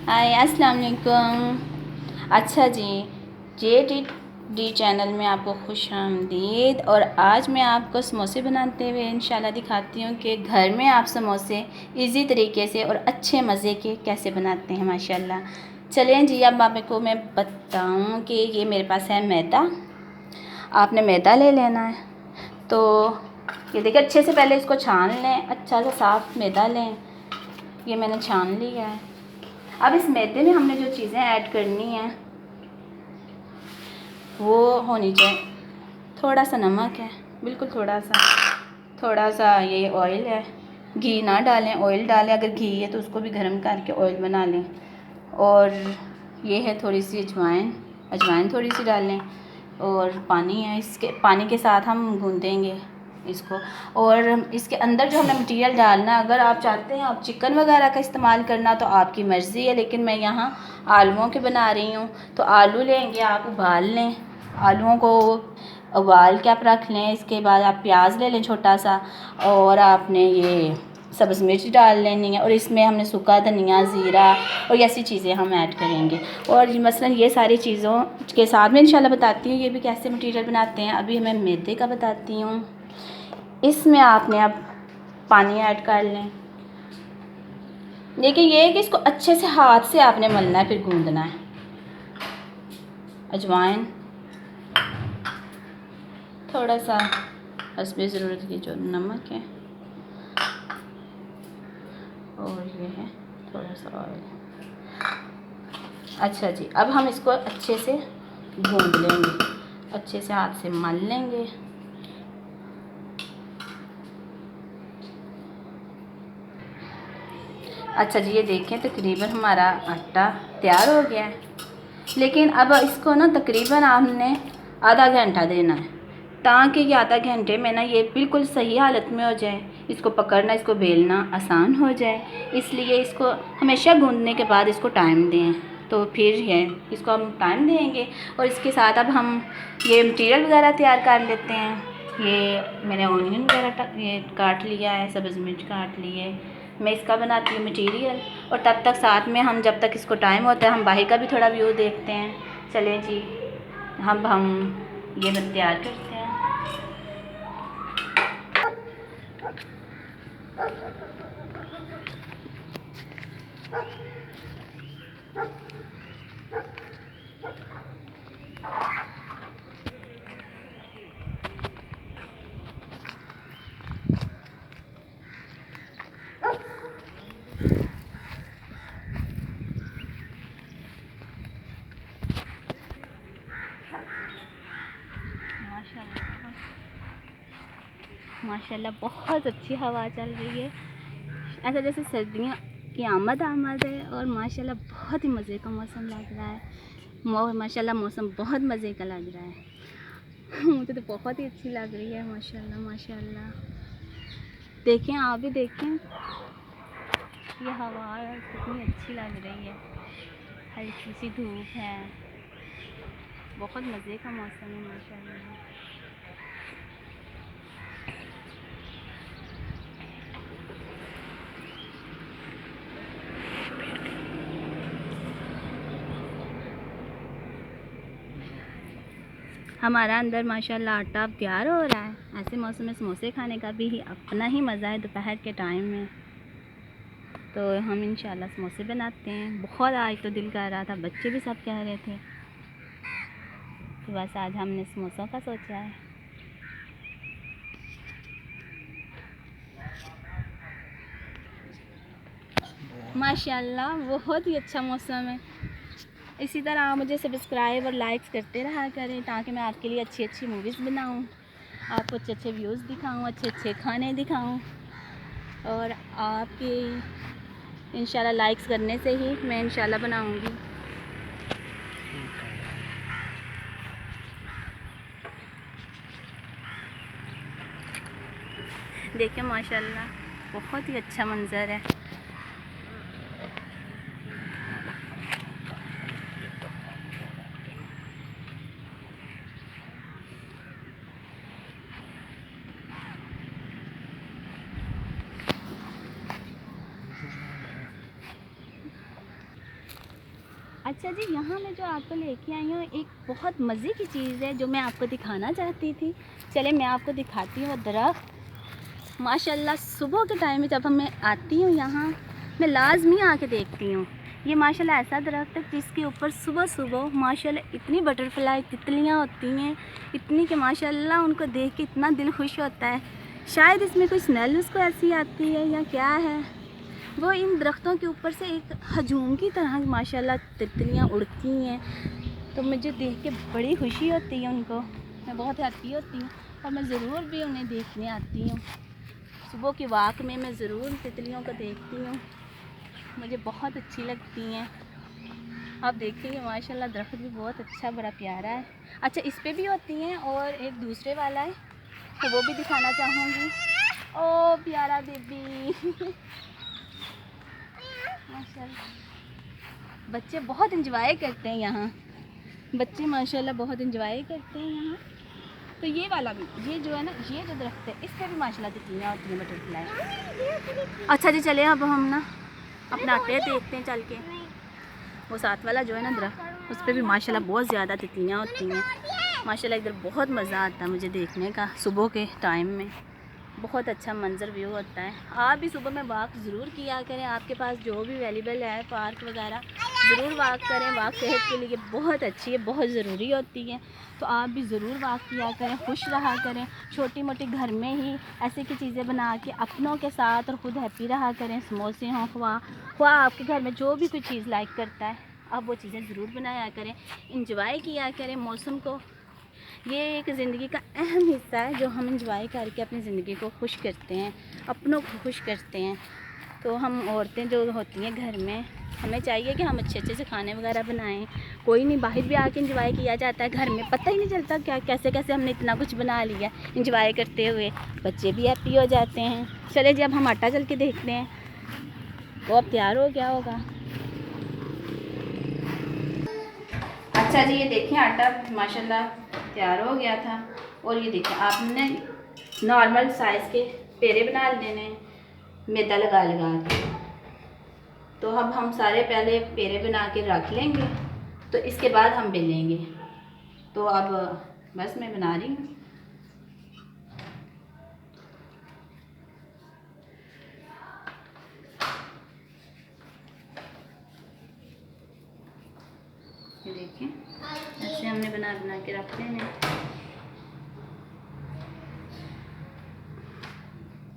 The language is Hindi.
हाय अस्सलाम वालेकुम। अच्छा जी, जे डी चैनल में आपको खुश आमदीद। और आज मैं आपको समोसे बनाते हुए इंशाल्लाह दिखाती हूँ कि घर में आप समोसे इजी तरीके से और अच्छे मज़े के कैसे बनाते हैं माशाल्लाह। चलें जी, अब आपको मैं बताऊँ कि ये मेरे पास है मैदा। आपने मैदा ले लेना है। तो ये देखिए, अच्छे से पहले इसको छान लें, अच्छा सा साफ़ मैदा लें। ये मैंने छान लिया है। अब इस मैदे में हमने जो चीज़ें ऐड करनी हैं वो होनी चाहिए, थोड़ा सा नमक है, बिल्कुल थोड़ा सा ये ऑयल है। घी ना डालें, ऑयल डालें। अगर घी है तो उसको भी गर्म करके ऑयल बना लें। और ये है थोड़ी सी अजवाइन थोड़ी सी डालें। और पानी है, इसके पानी के साथ हम गूँधेंगे इसको। और इसके अंदर जो हमने मटेरियल डालना, अगर आप चाहते हैं आप चिकन वगैरह का इस्तेमाल करना तो आपकी मर्ज़ी है, लेकिन मैं यहाँ आलूओं के बना रही हूँ। तो आलू लेंगे, आप उबाल लें, आलूओं को उबाल के आप रख लें। इसके बाद आप प्याज ले लें छोटा सा, और आपने ये सब्ज़ मिर्च डाल लेनी है। और इसमें हमने सूखा धनिया, ज़ीरा और ऐसी चीज़ें हम ऐड करेंगे। और मसलन ये सारी चीज़ों के साथ में इंशाल्लाह बताती हूँ ये भी कैसे मटेरियल बनाते हैं। अभी मैं मैदे का बताती हूँ। इसमें आपने अब पानी ऐड कर लें। देखिए, ये है कि इसको अच्छे से हाथ से आपने मलना है, फिर गूंदना है। अजवाइन थोड़ा सा, हस्बे ज़रूरत की जो नमक है, और ये है थोड़ा सा ऑयल। अच्छा जी, अब हम इसको अच्छे से गूंद लेंगे, अच्छे से हाथ से मल लेंगे। अच्छा जी, ये देखें तकरीबन हमारा आटा तैयार हो गया है। लेकिन अब इसको ना तकरीबन आपने आधा घंटा देना है, ताकि ये आधा घंटे में ना ये बिल्कुल सही हालत में हो जाए। इसको पकड़ना, इसको बेलना आसान हो जाए। इसलिए इसको हमेशा गूंदने के बाद इसको टाइम दें। तो फिर ये इसको हम टाइम देंगे। और इसके साथ अब हम ये मटीरियल वगैरह तैयार कर लेते हैं। ये मैंने ऑनियन वगैरह ये काट लिया है, सब्ज़ मिर्च काट लिए। मैं इसका बनाती हूँ मटीरियल। और तब तक साथ में हम, जब तक इसको टाइम होता है, हम बाहर का भी थोड़ा व्यू देखते हैं। चलें जी, हम ये बन तैयार करते हैं। माशाल्लाह बहुत अच्छी हवा चल रही है, ऐसा जैसे सर्दियाँ की आमद है। और माशाल्लाह बहुत ही मज़े का मौसम लग रहा है। माशाल्लाह मौसम बहुत मज़े का लग रहा है। मुझे तो बहुत ही अच्छी लग रही है माशाल्लाह माशाल्लाह। देखें, आप भी देखें, ये हवा कितनी अच्छी लग रही है, हल्की सी धूप है, बहुत मज़े का मौसम है माशाल्लाह। हमारा अंदर माशाल्लाह आटा अब तैयार हो रहा है। ऐसे मौसम में समोसे खाने का भी अपना ही मज़ा है दोपहर के टाइम में। तो हम इंशाल्लाह समोसे बनाते हैं। बहुत आज तो दिल कर रहा था, बच्चे भी सब कह रहे थे, तो बस आज हमने समोसों का सोचा है। माशाल्लाह बहुत ही अच्छा मौसम है। इसी तरह आप मुझे सब्सक्राइब और लाइक्स करते रहा करें, ताकि मैं आपके लिए अच्छी अच्छी मूवीज़ बनाऊं, आपको अच्छे अच्छे व्यूज़ दिखाऊं, अच्छे अच्छे खाने दिखाऊं। और आपके इंशाल्लाह लाइक्स करने से ही मैं इंशाल्लाह बनाऊंगी। देखिए माशाल्लाह बहुत ही अच्छा मंज़र है। अच्छा जी, यहाँ मैं जो आपको लेके आई हूँ एक बहुत मज़े की चीज़ है जो मैं आपको दिखाना चाहती थी। चले मैं आपको दिखाती हूँ। दरख्त माशाल्लाह सुबह के टाइम में जब मैं आती हूँ यहाँ, मैं लाजमी आके देखती हूँ। ये माशाल्लाह ऐसा दरख्त है जिसके ऊपर सुबह सुबह माशाल्लाह इतनी बटरफ्लाई तितलियाँ होती हैं, इतनी कि माशाल्लाह उनको देख के इतना दिल खुश होता है। शायद इसमें कोई स्मेल उसको ऐसी आती है या क्या है, वो इन दरख्तों के ऊपर से एक हजूम की तरह माशाल्लाह तितलियाँ उड़ती हैं। तो मुझे देख के बड़ी खुशी होती है उनको, मैं बहुत हैप्पी होती हूँ और मैं ज़रूर भी उन्हें देखने आती हूँ। सुबह की वाक में मैं ज़रूर तितलियों को देखती हूँ, मुझे बहुत अच्छी लगती हैं। आप देखिए माशाल्लाह दरख्त भी बहुत अच्छा बड़ा प्यारा है। अच्छा इस पे भी होती हैं और एक दूसरे वाला है तो वो भी दिखाना चाहूँगी। ओ प्यारा बेबी माशाल्लाह बच्चे बहुत इंजॉय करते हैं यहाँ, बच्चे माशाल्लाह बहुत इंजॉय करते हैं यहाँ। तो ये वाला भी, ये जो है ना, ये जो दरख्त है इस पर भी माशाल्लाह तितलियाँ होती हैं, बटरफ्लाई। अच्छा जी चले अब हम ना अपना आते देखते हैं चल के। वो साथ वाला जो है ना दरख्त, उस पर भी माशाल्लाह बहुत ज़्यादा तितलियाँ होती हैं। माशाल्लाह इधर बहुत मज़ा आता है मुझे देखने का, सुबह के टाइम में बहुत अच्छा मंजर व्यू होता है। आप भी सुबह में वॉक ज़रूर किया करें, आपके पास जो भी अवेलेबल है पार्क वगैरह, ज़रूर वॉक करें। वॉक सेहत के लिए बहुत अच्छी है, बहुत ज़रूरी होती है। तो आप भी ज़रूर वॉक किया करें, खुश रहा करें। छोटी मोटी घर में ही ऐसे की चीज़ें बना के अपनों के साथ और ख़ुद हैप्पी रहा करें। समोसे हों, ख्वा आपके घर में जो भी कोई चीज़ लाइक करता है आप वो चीज़ें ज़रूर बनाया करें, इंजॉय किया करें मौसम को। ये एक ज़िंदगी का अहम हिस्सा है जो हम इंजॉय करके अपनी ज़िंदगी को खुश करते हैं, अपनों को खुश करते हैं। तो हम औरतें जो होती हैं घर में, हमें चाहिए कि हम अच्छे अच्छे से खाने वगैरह बनाएं। कोई नहीं, बाहर भी आके इंजॉय किया जाता है, घर में पता ही नहीं चलता क्या कैसे कैसे हमने इतना कुछ बना लिया इंजॉय करते हुए। बच्चे भी हैप्पी हो जाते हैं। चले जी अब हम आटा चल के देखते हैं। वो अब तैयार हो गया होगा। अच्छा जी ये देखिए आटा माशाल्लाह तैयार हो गया था। और ये देखिए आपने नॉर्मल साइज़ के पेड़े बना लेने मैदा लगा लगा के। तो अब हम सारे पहले पेड़े बना के रख लेंगे, तो इसके बाद हम बेलेंगे। तो अब बस मैं बना रही हूँ। ये देखिए ऐसे हमने बना बना के रख लेने।